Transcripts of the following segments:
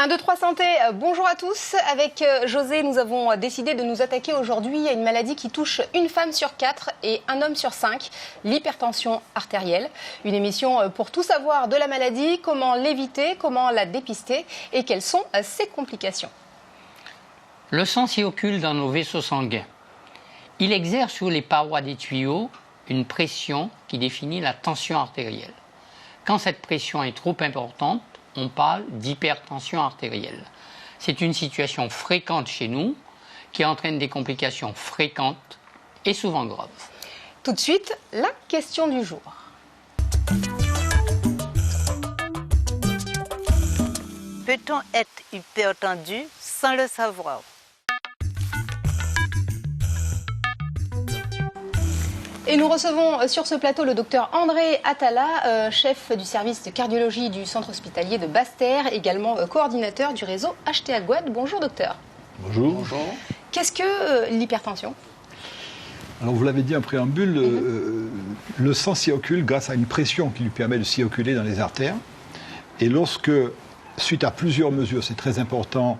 1, 2, 3 santé, bonjour à tous. Avec José, nous avons décidé de nous attaquer aujourd'hui à une maladie qui touche une femme sur 4 et un homme sur 5, l'hypertension artérielle. Une émission pour tout savoir de la maladie, comment l'éviter, comment la dépister et quelles sont ses complications. Le sang circule dans nos vaisseaux sanguins. Il exerce sur les parois des tuyaux une pression qui définit la tension artérielle. Quand cette pression est trop importante, on parle d'hypertension artérielle. C'est une situation fréquente chez nous qui entraîne des complications fréquentes et souvent graves. Tout de suite, la question du jour. Peut-on être hypertendu sans le savoir ? Et nous recevons sur ce plateau le docteur André Atala, chef du service de cardiologie du centre hospitalier de Basse-Terre, également coordinateur du réseau HTA Guad. Bonjour docteur. Bonjour. Bonjour. Qu'est-ce que l'hypertension ? Alors vous l'avez dit en préambule, le sang circule grâce à une pression qui lui permet de circuler dans les artères. Et lorsque, suite à plusieurs mesures, c'est très important,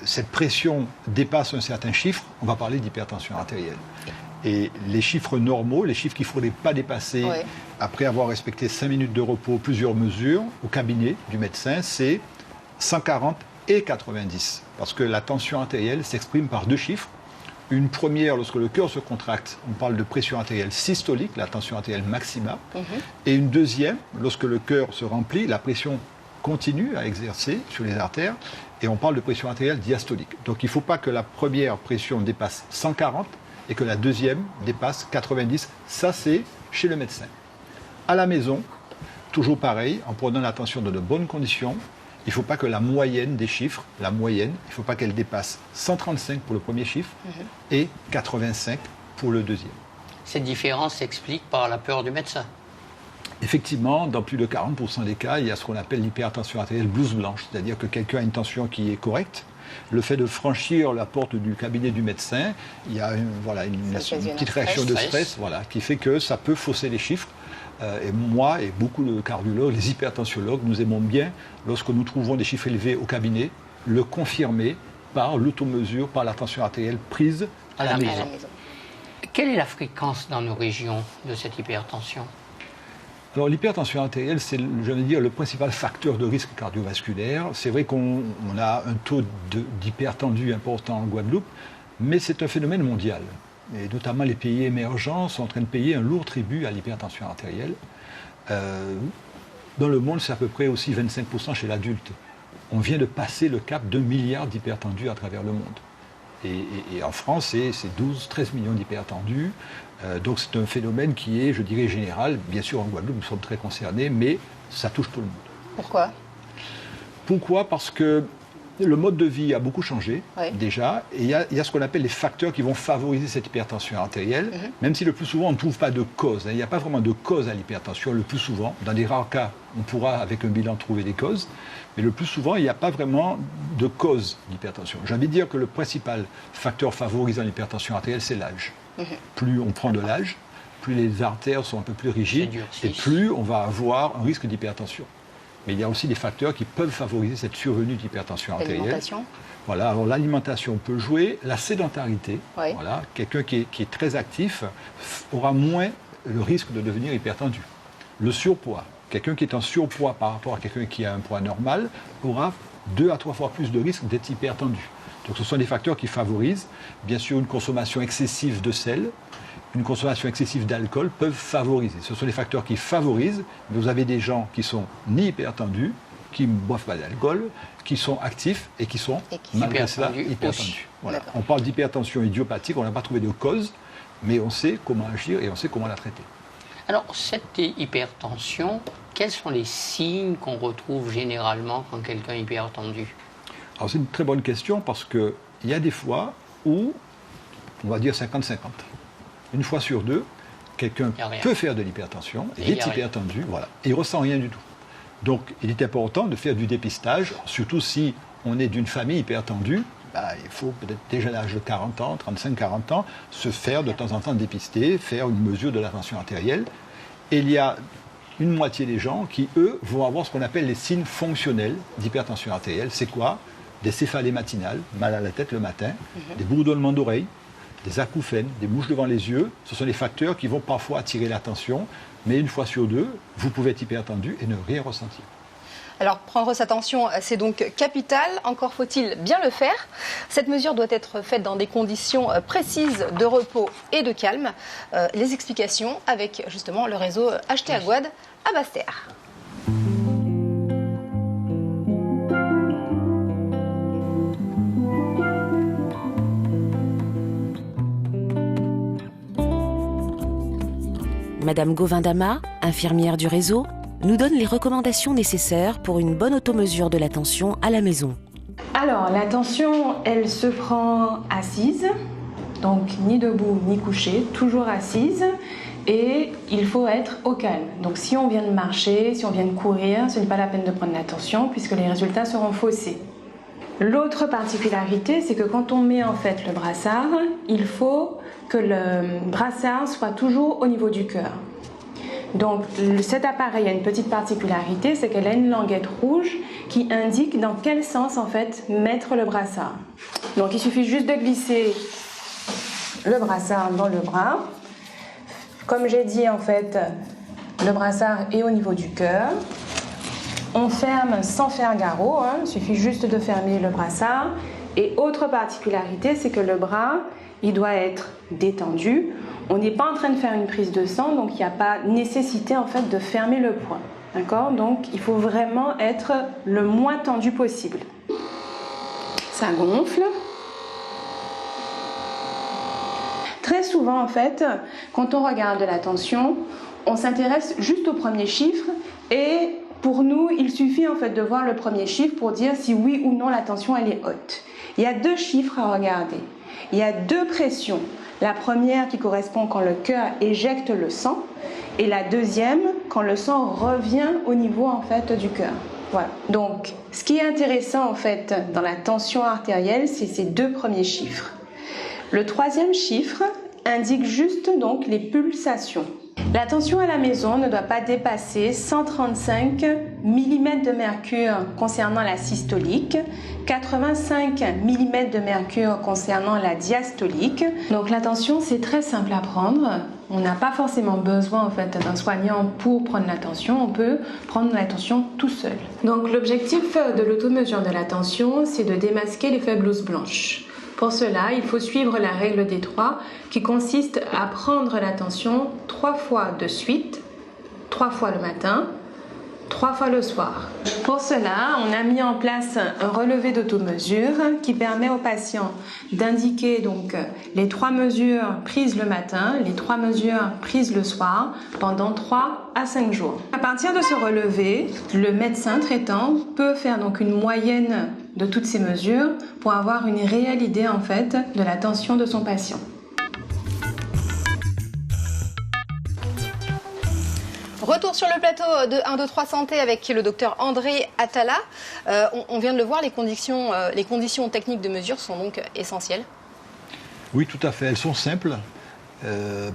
cette pression dépasse un certain chiffre, on va parler d'hypertension artérielle. Et les chiffres normaux, les chiffres qu'il ne faudrait pas dépasser après avoir respecté 5 minutes de repos, plusieurs mesures au cabinet du médecin, c'est 140 et 90. Parce que la tension artérielle s'exprime par deux chiffres. Une première, lorsque le cœur se contracte, on parle de pression artérielle systolique, la tension artérielle maximale. Et une deuxième, lorsque le cœur se remplit, la pression continue à exercer sur les artères et on parle de pression artérielle diastolique. Donc il ne faut pas que la première pression dépasse 140 et que la deuxième dépasse 90. Ça, c'est chez le médecin. À la maison, toujours pareil, en prenant l'attention dans de bonnes conditions, il ne faut pas que la moyenne des chiffres, il ne faut pas qu'elle dépasse 135 pour le premier chiffre et 85 pour le deuxième. Cette différence s'explique par la peur du médecin. Effectivement, dans plus de 40% des cas, il y a ce qu'on appelle l'hypertension artérielle blouse blanche, c'est-à-dire que quelqu'un a une tension qui est correcte. Le fait de franchir la porte du cabinet du médecin, il y a une petite réaction de stress qui fait que ça peut fausser les chiffres. Et moi et beaucoup de cardiologues, les hypertensiologues, nous aimons bien, lorsque nous trouvons des chiffres élevés au cabinet, le confirmer par l'automesure, par la tension artérielle prise à la maison. Quelle est la fréquence dans nos régions de cette hypertension ? Alors l'hypertension artérielle, c'est, le principal facteur de risque cardiovasculaire. C'est vrai qu'on a un taux d'hypertendus important en Guadeloupe, mais c'est un phénomène mondial. Et notamment les pays émergents sont en train de payer un lourd tribut à l'hypertension artérielle. Dans le monde, c'est à peu près aussi 25% chez l'adulte. On vient de passer le cap d'1 milliard d'hypertendus à travers le monde. Et en France, c'est 12-13 millions d'hypertendus. Donc c'est un phénomène qui est, je dirais, général. Bien sûr, en Guadeloupe, nous sommes très concernés, mais ça touche tout le monde. Pourquoi ? Parce que le mode de vie a beaucoup changé, déjà. Et il y a ce qu'on appelle les facteurs qui vont favoriser cette hypertension artérielle, même si le plus souvent, on ne trouve pas de cause. Il n'y a pas vraiment de cause à l'hypertension, le plus souvent. Dans des rares cas, on pourra, avec un bilan, trouver des causes. Mais le plus souvent, il n'y a pas vraiment de cause d'hypertension. J'ai envie de dire que le principal facteur favorisant l'hypertension artérielle, c'est l'âge. Plus on prend de l'âge, plus les artères sont un peu plus rigides, et plus on va avoir un risque d'hypertension. Mais il y a aussi des facteurs qui peuvent favoriser cette survenue d'hypertension artérielle. L'alimentation. Voilà, alors l'alimentation peut jouer, la sédentarité. Voilà, quelqu'un qui est très actif aura moins le risque de devenir hypertendu. Le surpoids. Quelqu'un qui est en surpoids par rapport à quelqu'un qui a un poids normal aura 2 à 3 fois plus de risque d'être hypertendu. Donc ce sont des facteurs qui favorisent. Bien sûr, une consommation excessive de sel, une consommation excessive d'alcool peuvent favoriser. Ce sont des facteurs qui favorisent, mais vous avez des gens qui sont ni hypertendus, qui ne boivent pas d'alcool, qui sont actifs et qui sont, malgré cela, hypertendus. Voilà. On parle d'hypertension idiopathique, on n'a pas trouvé de cause, mais on sait comment agir et on sait comment la traiter. Alors, cette hypertension, quels sont les signes qu'on retrouve généralement quand quelqu'un est hypertendu ? Alors, c'est une très bonne question parce qu'il y a des fois où, on va dire 50-50. Une fois sur deux, quelqu'un peut faire de l'hypertension, il est hypertendu, et il ne ressent rien du tout. Donc, il est important de faire du dépistage, surtout si on est d'une famille hypertendue. Il faut peut-être déjà à l'âge de 40 ans, 35-40 ans, se faire de temps en temps dépister, faire une mesure de la tension artérielle. Et il y a une moitié des gens qui, eux, vont avoir ce qu'on appelle les signes fonctionnels d'hypertension artérielle. C'est quoi? Des céphalées matinales, mal à la tête le matin, des bourdonnements d'oreilles, des acouphènes, des mouches devant les yeux. Ce sont des facteurs qui vont parfois attirer l'attention, mais une fois sur deux, vous pouvez être hypertendu et ne rien ressentir. Alors, prendre sa tension, c'est donc capital. Encore faut-il bien le faire. Cette mesure doit être faite dans des conditions précises de repos et de calme. Les explications avec justement le réseau HT Aguad à Basse-Terre. Madame Govindama, infirmière du réseau, nous donne les recommandations nécessaires pour une bonne automesure de la tension à la maison. Alors, la tension, elle se prend assise, donc ni debout ni couché, toujours assise, et il faut être au calme. Donc si on vient de marcher, si on vient de courir, ce n'est pas la peine de prendre la tension puisque les résultats seront faussés. L'autre particularité, c'est que quand on met en fait le brassard, il faut que le brassard soit toujours au niveau du cœur. Donc cet appareil a une petite particularité, c'est qu'elle a une languette rouge qui indique dans quel sens en fait mettre le brassard. Donc il suffit juste de glisser le brassard dans le bras. Comme j'ai dit en fait, le brassard est au niveau du cœur. On ferme sans faire garrot, il suffit juste de fermer le brassard. Et autre particularité, c'est que le bras, il doit être détendu. On n'est pas en train de faire une prise de sang, donc il n'y a pas nécessité en fait de fermer le poing. D'accord? Donc il faut vraiment être le moins tendu possible. Ça gonfle. Très souvent en fait, quand on regarde la tension, on s'intéresse juste au premier chiffre et pour nous, il suffit en fait de voir le premier chiffre pour dire si oui ou non la tension elle est haute. Il y a deux chiffres à regarder. Il y a deux pressions. La première qui correspond quand le cœur éjecte le sang et la deuxième quand le sang revient au niveau en fait du cœur. Voilà. Donc, ce qui est intéressant en fait dans la tension artérielle, c'est ces deux premiers chiffres. Le troisième chiffre indique juste donc les pulsations. La tension à la maison ne doit pas dépasser 135 mm de mercure concernant la systolique, 85 mm de mercure concernant la diastolique. Donc la tension, c'est très simple à prendre. On n'a pas forcément besoin en fait d'un soignant pour prendre la tension, on peut prendre la tension tout seul. Donc l'objectif de l'automesure de la tension, c'est de démasquer l'effet blouse blanche. Pour cela, il faut suivre la règle des 3 qui consiste à prendre la tension 3 fois de suite, 3 fois le matin, 3 fois le soir. Pour cela, on a mis en place un relevé d'automesure qui permet aux patients d'indiquer donc les 3 mesures prises le matin, les 3 mesures prises le soir pendant 3 à 5 jours. À partir de ce relevé, le médecin traitant peut faire donc une moyenne de toutes ces mesures pour avoir une réelle idée en fait de la tension de son patient. Retour sur le plateau de 1, 2, 3 Santé avec le docteur André Atala. On vient de le voir, les conditions techniques de mesure sont donc essentielles. Oui, tout à fait. Elles sont simples,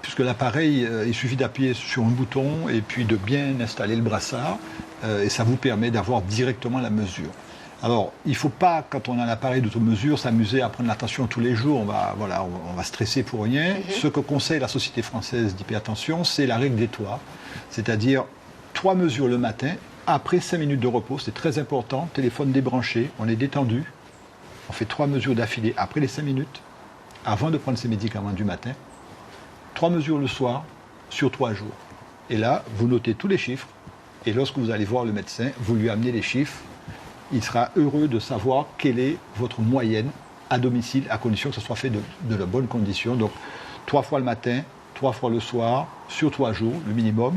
puisque l'appareil, il suffit d'appuyer sur un bouton et puis de bien installer le brassard, et ça vous permet d'avoir directement la mesure. Alors, il ne faut pas, quand on a un appareil d'automesure, s'amuser à prendre la tension tous les jours. On va stresser pour rien. Ce que conseille la Société française d'hypertension, c'est la règle des 3. C'est-à-dire 3 mesures le matin, après 5 minutes de repos. C'est très important. Téléphone débranché, on est détendu. On fait 3 mesures d'affilée après les 5 minutes, avant de prendre ses médicaments du matin. 3 mesures le soir, sur 3 jours. Et là, vous notez tous les chiffres. Et lorsque vous allez voir le médecin, vous lui amenez les chiffres. Il sera heureux de savoir quelle est votre moyenne à domicile, à condition que ce soit fait de la bonne condition. Donc, 3 fois le matin, 3 fois le soir, sur 3 jours, le minimum.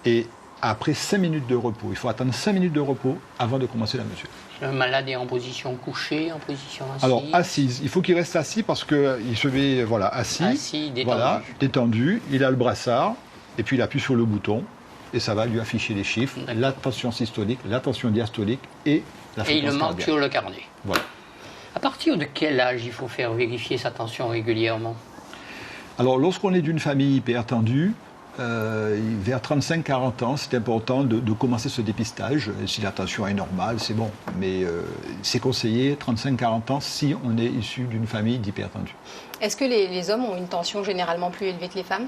Et après 5 minutes de repos. Il faut attendre 5 minutes de repos avant de commencer la mesure. Le malade est en position couchée, en position assise. Alors, assise. Il faut qu'il reste assis parce qu'il se met assis. Assis, détendu. Voilà, détendu. Il a le brassard et puis il appuie sur le bouton. Et ça va lui afficher les chiffres, la tension systolique, la tension diastolique et la fréquence cardiaque. Et il le marque cardiaque. sur le carnet. Voilà. À partir de quel âge il faut faire vérifier sa tension régulièrement? Alors, lorsqu'on est d'une famille hypertendue, vers 35-40 ans, c'est important de commencer ce dépistage. Et si la tension est normale, c'est bon. Mais c'est conseillé 35-40 ans si on est issu d'une famille d'hypertendus. Est-ce que les hommes ont une tension généralement plus élevée que les femmes ?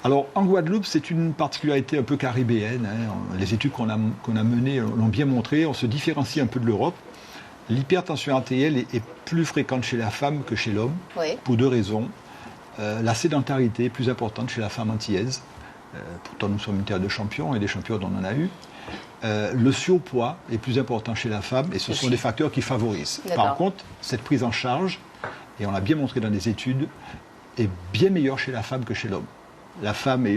Alors, en Guadeloupe, c'est une particularité un peu caribéenne. Les études qu'on a menées l'ont bien montré. On se différencie un peu de l'Europe. L'hypertension artérielle est plus fréquente chez la femme que chez l'homme, pour 2 raisons. La sédentarité est plus importante chez la femme antillaise. Pourtant, nous sommes une terre de champions, et des champions, on en a eu. Le surpoids est plus important chez la femme, et ce sont des facteurs qui favorisent. Par contre, cette prise en charge, et on l'a bien montré dans les études, est bien meilleure chez la femme que chez l'homme. La femme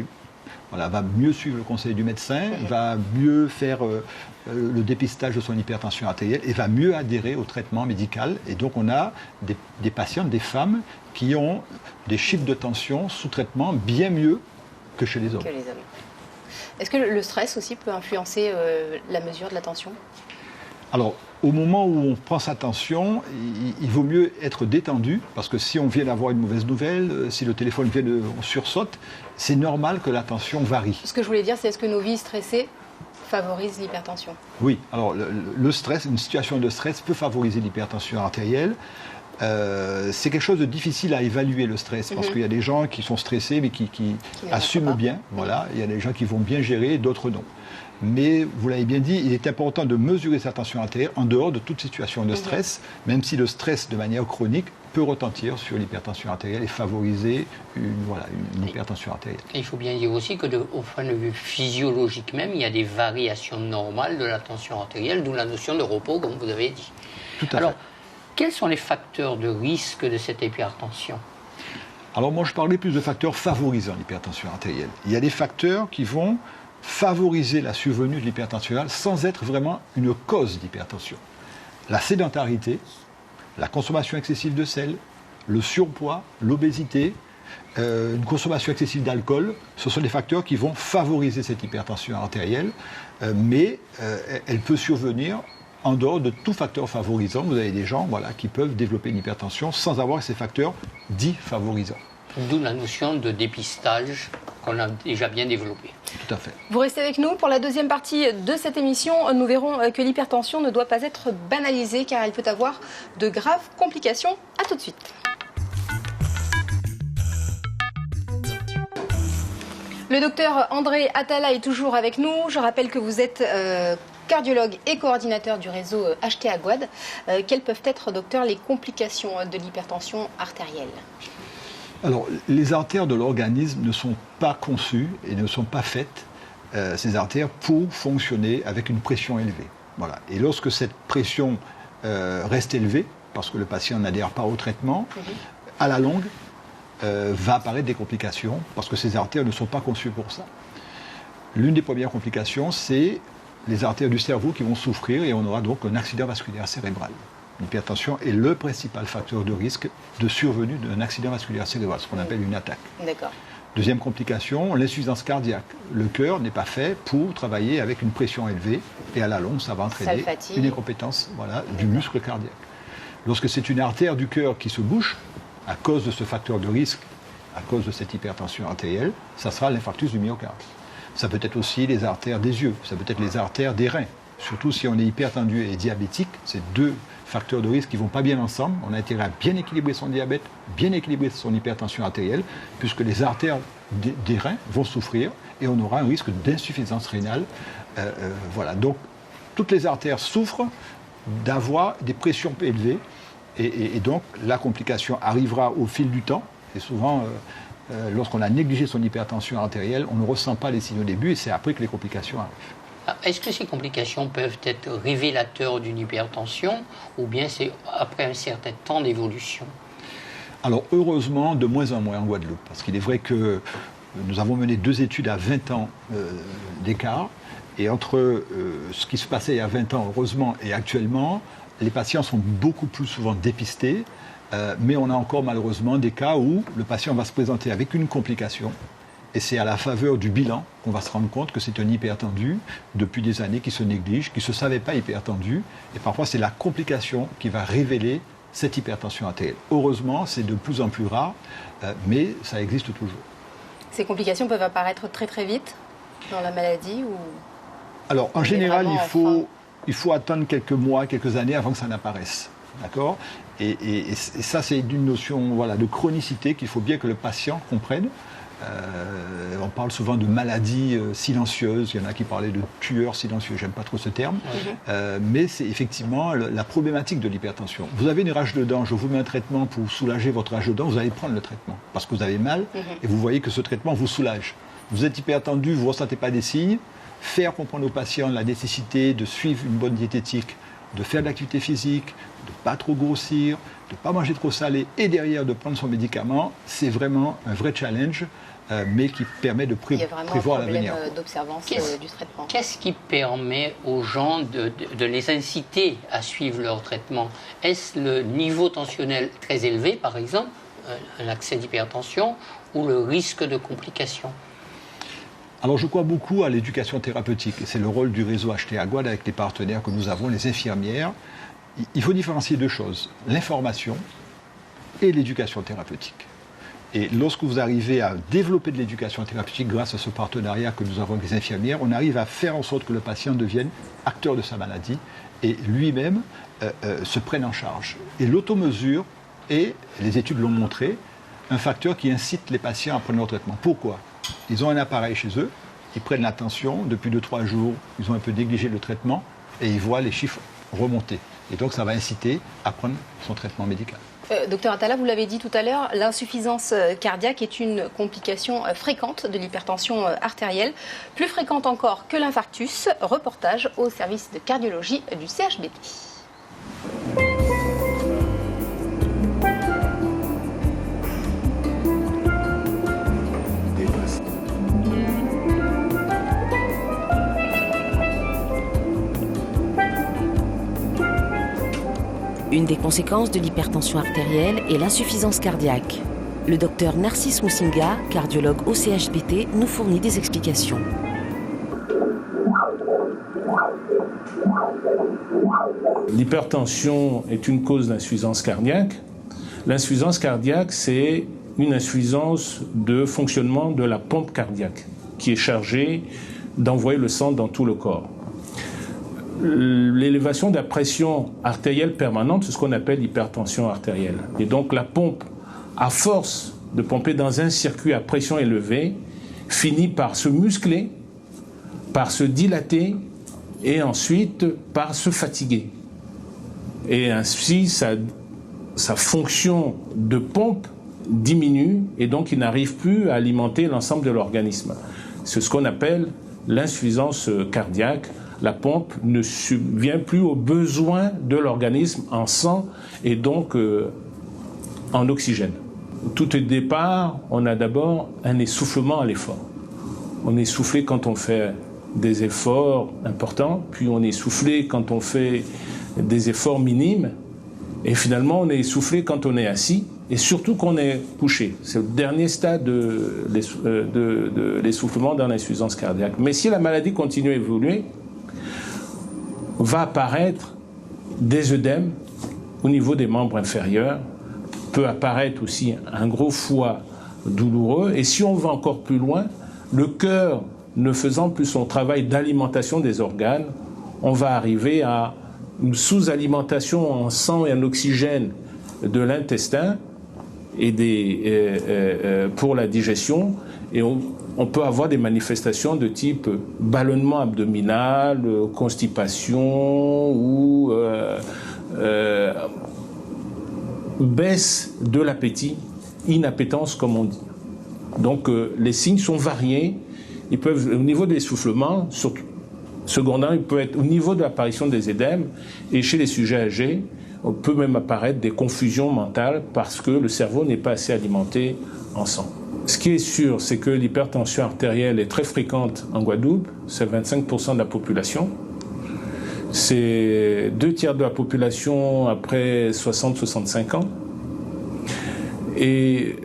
va mieux suivre le conseil du médecin, va mieux faire le dépistage de son hypertension artérielle et va mieux adhérer au traitement médical. Et donc on a des patientes, des femmes qui ont des chiffres de tension sous traitement bien mieux que chez les hommes. Est-ce que le stress aussi peut influencer la mesure de la tension ? Alors, au moment où on prend sa tension, il vaut mieux être détendu, parce que si on vient d'avoir une mauvaise nouvelle, si le téléphone vient on sursaute, c'est normal que la tension varie. Ce que je voulais dire, c'est est-ce que nos vies stressées favorisent l'hypertension ? Oui, alors le stress, une situation de stress peut favoriser l'hypertension artérielle. C'est quelque chose de difficile à évaluer, le stress, parce qu'il y a des gens qui sont stressés mais qui assument bien. Voilà, il y a des gens qui vont bien gérer, d'autres non. Mais vous l'avez bien dit, il est important de mesurer sa tension artérielle en dehors de toute situation de stress, même si le stress de manière chronique peut retentir sur l'hypertension artérielle et favoriser une hypertension artérielle. Il faut bien dire aussi qu'au point de vue physiologique même, il y a des variations normales de la tension artérielle, d'où la notion de repos, comme vous avez dit. Tout à fait. Quels sont les facteurs de risque de cette hypertension ? Alors moi, je parlais plus de facteurs favorisant l'hypertension artérielle. Il y a des facteurs qui vont favoriser la survenue de l'hypertension artérielle sans être vraiment une cause d'hypertension. La sédentarité, la consommation excessive de sel, le surpoids, l'obésité, une consommation excessive d'alcool, ce sont des facteurs qui vont favoriser cette hypertension artérielle, mais elle peut survenir en dehors de tout facteur favorisant. Vous avez des gens qui peuvent développer une hypertension sans avoir ces facteurs dits favorisants. D'où la notion de dépistage qu'on a déjà bien développée. Tout à fait. Vous restez avec nous pour la deuxième partie de cette émission. Nous verrons que l'hypertension ne doit pas être banalisée car elle peut avoir de graves complications. A tout de suite. Le docteur André Atala est toujours avec nous. Je rappelle que vous êtes cardiologue et coordinateur du réseau HTA Guad. Quelles peuvent être, docteur, les complications de l'hypertension artérielle ? Alors, les artères de l'organisme ne sont pas conçues et ne sont pas faites, ces artères, pour fonctionner avec une pression élevée. Voilà. Et lorsque cette pression reste élevée, parce que le patient n'adhère pas au traitement, à la longue, va apparaître des complications, parce que ces artères ne sont pas conçues pour ça. L'une des premières complications, c'est les artères du cerveau qui vont souffrir et on aura donc un accident vasculaire cérébral. L'hypertension est le principal facteur de risque de survenue d'un accident vasculaire cérébral, ce qu'on appelle une attaque. D'accord. Deuxième complication, l'insuffisance cardiaque. Le cœur n'est pas fait pour travailler avec une pression élevée et à la longue, ça va entraîner une incompétence du muscle cardiaque. Lorsque c'est une artère du cœur qui se bouche, à cause de ce facteur de risque, à cause de cette hypertension artérielle, ça sera l'infarctus du myocarde. Ça peut être aussi les artères des yeux, ça peut être les artères des reins. Surtout si on est hypertendu et diabétique, c'est 2 facteurs de risque qui ne vont pas bien ensemble. On a intérêt à bien équilibrer son diabète, bien équilibrer son hypertension artérielle, puisque les artères des reins vont souffrir et on aura un risque d'insuffisance rénale. Donc, toutes les artères souffrent d'avoir des pressions élevées et donc la complication arrivera au fil du temps. Et souvent, lorsqu'on a négligé son hypertension artérielle, on ne ressent pas les signes au début et c'est après que les complications arrivent. Est-ce que ces complications peuvent être révélateurs d'une hypertension ou bien c'est après un certain temps d'évolution ? Alors heureusement, de moins en moins en Guadeloupe, parce qu'il est vrai que nous avons mené 2 études à 20 ans d'écart, et entre ce qui se passait il y a 20 ans, heureusement, et actuellement, les patients sont beaucoup plus souvent dépistés, mais on a encore malheureusement des cas où le patient va se présenter avec une complication, et c'est à la faveur du bilan qu'on va se rendre compte que c'est un hypertendu depuis des années qui se néglige, qui ne se savait pas hypertendu. Et parfois, c'est la complication qui va révéler cette hypertension artérielle. Heureusement, c'est de plus en plus rare, mais ça existe toujours. ces complications peuvent apparaître très très vite dans la maladie ou... Alors, en général, il faut attendre quelques mois, quelques années avant que ça n'apparaisse. D'accord ? Et ça, c'est une notion de chronicité qu'il faut bien que le patient comprenne. On parle souvent de maladies silencieuses. Il y en a qui parlaient de tueurs silencieux. J'aime pas trop ce terme. Mais c'est effectivement la problématique de l'hypertension. Vous avez une rage de dents, je vous mets un traitement pour soulager votre rage de dents, vous allez prendre le traitement parce que vous avez mal et vous voyez que ce traitement vous soulage. Vous êtes hypertendu, vous ne ressentez pas des signes. Faire comprendre aux patients la nécessité de suivre une bonne diététique, de faire de l'activité physique, de ne pas trop grossir, de ne pas manger trop salé et derrière de prendre son médicament, c'est vraiment un vrai challenge, mais qui permet de prévoir l'avenir. Il y a vraiment un problème d'observance du traitement. Qu'est-ce qui permet aux gens de les inciter à suivre leur traitement? Est-ce le niveau tensionnel très élevé, par exemple, un accès d'hypertension, ou le risque de complications? Alors je crois beaucoup à l'éducation thérapeutique, et c'est le rôle du réseau HT Aguad avec les partenaires que nous avons, les infirmières. Il faut différencier deux choses, l'information et l'éducation thérapeutique. Et lorsque vous arrivez à développer de l'éducation thérapeutique grâce à ce partenariat que nous avons avec les infirmières, on arrive à faire en sorte que le patient devienne acteur de sa maladie et lui-même se prenne en charge. Et l'automesure est, les études l'ont montré, un facteur qui incite les patients à prendre leur traitement. Pourquoi ? Ils ont un appareil chez eux, ils prennent la tension, depuis 2-3 jours, ils ont un peu négligé le traitement et ils voient les chiffres remonter. Et donc ça va inciter à prendre son traitement médical. Docteur Atala, vous l'avez dit tout à l'heure, l'insuffisance cardiaque est une complication fréquente de l'hypertension artérielle, plus fréquente encore que l'infarctus. Reportage au service de cardiologie du CHBT. Une des conséquences de l'hypertension artérielle est l'insuffisance cardiaque. Le docteur Narcisse Moussinga, cardiologue au CHBT, nous fournit des explications. L'hypertension est une cause d'insuffisance cardiaque. L'insuffisance cardiaque, c'est une insuffisance de fonctionnement de la pompe cardiaque qui est chargée d'envoyer le sang dans tout le corps. L'élévation de la pression artérielle permanente, c'est ce qu'on appelle l'hypertension artérielle. Et donc la pompe, à force de pomper dans un circuit à pression élevée, finit par se muscler, par se dilater et ensuite par se fatiguer. Et ainsi, sa fonction de pompe diminue et donc il n'arrive plus à alimenter l'ensemble de l'organisme. C'est ce qu'on appelle l'insuffisance cardiaque. La pompe ne subvient plus aux besoins de l'organisme en sang et donc en oxygène. Tout au départ, on a d'abord un essoufflement à l'effort. On est essoufflé quand on fait des efforts importants, puis on est essoufflé quand on fait des efforts minimes, et finalement on est essoufflé quand on est assis, et surtout qu'on est couché. C'est le dernier stade de l'essoufflement dans l'insuffisance cardiaque. Mais si la maladie continue à évoluer, va apparaître des œdèmes au niveau des membres inférieurs, peut apparaître aussi un gros foie douloureux, et si on va encore plus loin, le cœur ne faisant plus son travail d'alimentation des organes, on va arriver à une sous-alimentation en sang et en oxygène de l'intestin et pour la digestion, et on peut avoir des manifestations de type ballonnement abdominal, constipation ou baisse de l'appétit, inappétence comme on dit. Donc les signes sont variés. Ils peuvent, au niveau de l'essoufflement, secondaire, il peut être au niveau de l'apparition des œdèmes, et chez les sujets âgés, on peut même apparaître des confusions mentales parce que le cerveau n'est pas assez alimenté en sang. Ce qui est sûr, c'est que l'hypertension artérielle est très fréquente en Guadeloupe, c'est 25% de la population. C'est 2/3 de la population après 60-65 ans. Et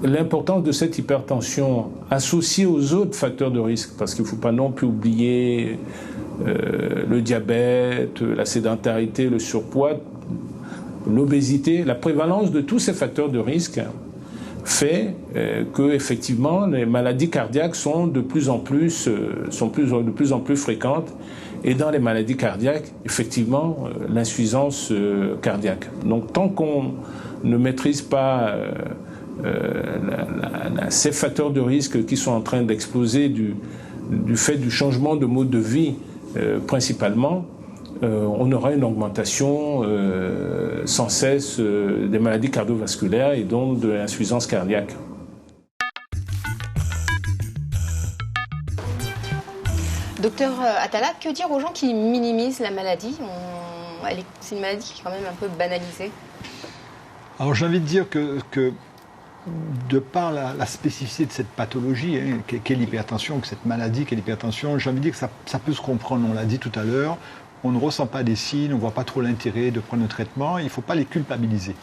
l'importance de cette hypertension associée aux autres facteurs de risque, parce qu'il ne faut pas non plus oublier le diabète, la sédentarité, le surpoids, l'obésité, la prévalence de tous ces facteurs de risque fait que effectivement les maladies cardiaques sont de plus en plus fréquentes, et dans les maladies cardiaques, effectivement, l'insuffisance cardiaque. Donc tant qu'on ne maîtrise pas ces facteurs de risque qui sont en train d'exploser du fait du changement de mode de vie principalement, on aura une augmentation sans cesse des maladies cardiovasculaires et donc de l'insuffisance cardiaque. Docteur Atala, que dire aux gens qui minimisent la maladie? C'est une maladie qui est quand même un peu banalisée. Alors j'ai envie de dire que de par la spécificité de cette pathologie, qu'est l'hypertension, que cette maladie qu'est l'hypertension, j'ai envie de dire que ça peut se comprendre, on l'a dit tout à l'heure, on ne ressent pas des signes, on ne voit pas trop l'intérêt de prendre le traitement, il ne faut pas les culpabiliser.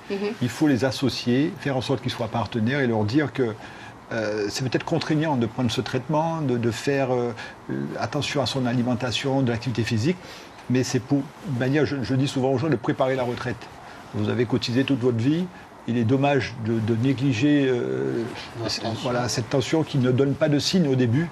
Il faut les associer, faire en sorte qu'ils soient partenaires et leur dire que c'est peut-être contraignant de prendre ce traitement, de faire attention à son alimentation, de l'activité physique, mais c'est pour une manière, je dis souvent aux gens, de préparer la retraite. Vous avez cotisé toute votre vie, il est dommage de négliger cette tension qui ne donne pas de signe au début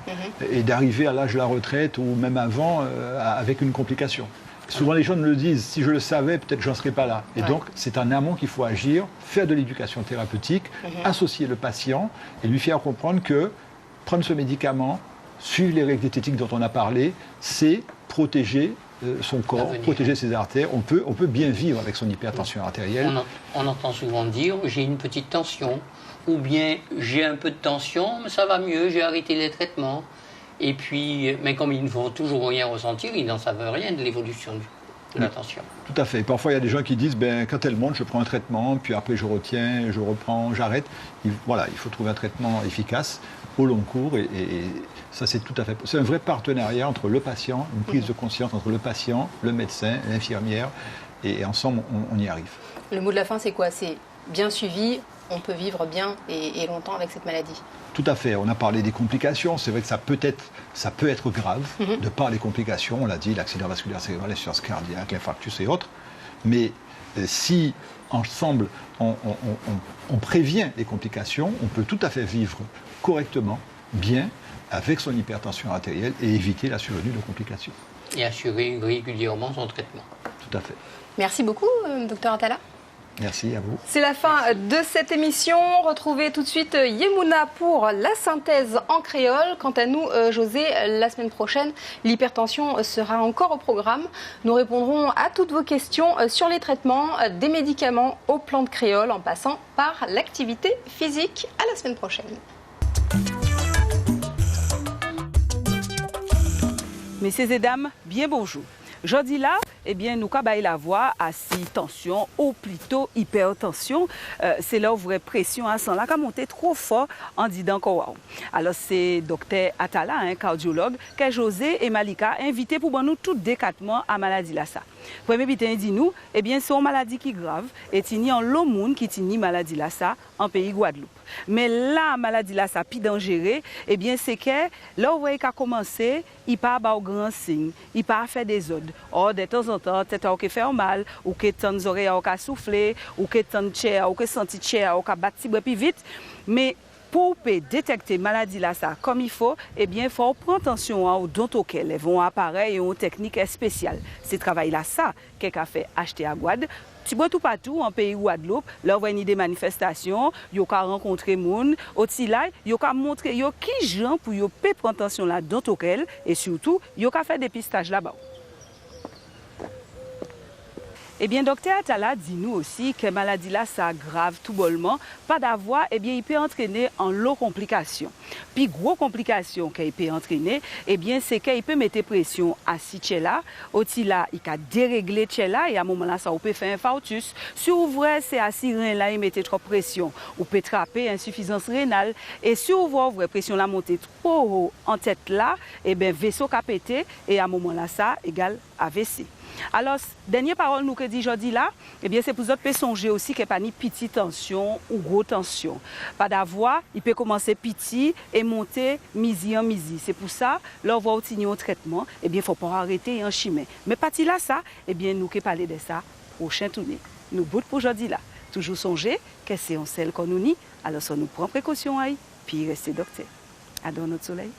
et d'arriver à l'âge de la retraite ou même avant avec une complication. Souvent les gens me le disent, si je le savais, peut-être je n'en serais pas là. Et donc c'est en amont qu'il faut agir, faire de l'éducation thérapeutique, associer le patient et lui faire comprendre que prendre ce médicament, suivre les règles diététiques dont on a parlé, c'est protéger son corps, protéger ses artères. On peut bien vivre avec son hypertension artérielle. On entend souvent dire j'ai une petite tension, ou bien j'ai un peu de tension, mais ça va mieux, j'ai arrêté les traitements. Et puis, mais comme ils ne vont toujours rien ressentir, ils n'en savent rien de l'évolution de la tension. Tout à fait. Parfois, il y a des gens qui disent quand elle monte, je prends un traitement, puis après je retiens, je reprends, j'arrête. Il faut trouver un traitement efficace au long cours et ça, c'est tout à fait. C'est un vrai partenariat entre le patient, une prise de conscience entre le patient, le médecin, l'infirmière, et ensemble, on y arrive. Le mot de la fin, c'est quoi? C'est bien suivi, on peut vivre bien et longtemps avec cette maladie. Tout à fait. On a parlé des complications. C'est vrai que ça peut être grave de par les complications. On l'a dit, l'accident vasculaire cérébral, l'insuffisance cardiaque, l'infarctus et autres. Mais si ensemble on prévient les complications, on peut tout à fait vivre correctement, bien, avec son hypertension artérielle et éviter la survenue de complications. Et assurer régulièrement son traitement. Tout à fait. Merci beaucoup, Dr Atala. Merci à vous. C'est la fin de cette émission. Retrouvez tout de suite Yemouna pour la synthèse en créole. Quant à nous, José, la semaine prochaine, l'hypertension sera encore au programme. Nous répondrons à toutes vos questions sur les traitements des médicaments aux plantes créoles en passant par l'activité physique. À la semaine prochaine. Messieurs et dames, bien bonjour. Jeudi là, eh bien, nous avons la voix à si tension ou plutôt hypertension. C'est là où vraie pression à sang là qui a monté trop fort en disant quoi. Alors c'est docteur Atala, un cardiologue, que José et Malika invité pour nous tout décatement à maladie là ça. Premier bitin dit nous, eh bien c'est une maladie qui est grave et tini en l'eau monde qui tini maladie là ça en pays Guadeloupe. Mais la maladie là ça plus dangereux, eh bien c'est que là où il a commencé, il pas ba grand signe, il pas faire des ordres. Or de temps en temps, tête au fait mal ou que tant oreilles au ka souffler ou que tant chair ou que senti chair au ka battre plus vite, mais pour détecter maladie là ça comme il faut, eh bien il faut prendre attention aux dont auquel vont appareil et aux techniques spéciales. C'est travail là ça quelqu'un fait acheter à Guadeloupe. Tu vois tout partout en pays Guadeloupe, là où il y a des manifestations, il y a rencontré moun, aussi là, il y a montrer yo qui gens pour yo prendre attention là dont auquel et surtout, il y a fait des pistages là-bas. Eh bien, docteur Atala dit nous aussi que maladie là, ça grave tout bonnement, pas d'avoir, eh bien, il peut entraîner en lot complications. Puis, gros complications qu'il peut entraîner, eh bien, c'est qu'il peut mettre pression à si là, aussi là, il peut dérégler là, et à un moment là, ça peut faire un infarctus. Si vous voulez, c'est à si rein là, il met trop pression, ou peut attraper insuffisance rénale. Et si vous voulez, pression là monter trop haut en tête là, eh bien, vaisseau qui a pété, et à un moment là, ça égale AVC. Alors, dernière parole nous que dit aujourd'hui là, eh bien c'est pour autres peut songer aussi qu'il n'y a pas ni petite tension ou gros tension. Pas d'avoir, il peut commencer petit et monter midi en midi. C'est pour ça, là on va obtenir un traitement, eh bien il faut pas arrêter en chimie. Mais parti là ça, eh bien nous qui parler de ça prochain tournée. Nous bout pour aujourd'hui là. Toujours songer que c'est en celle qu'on nous nie Alors, ça nous prend précaution, puis restez docteur. Adore notre soleil.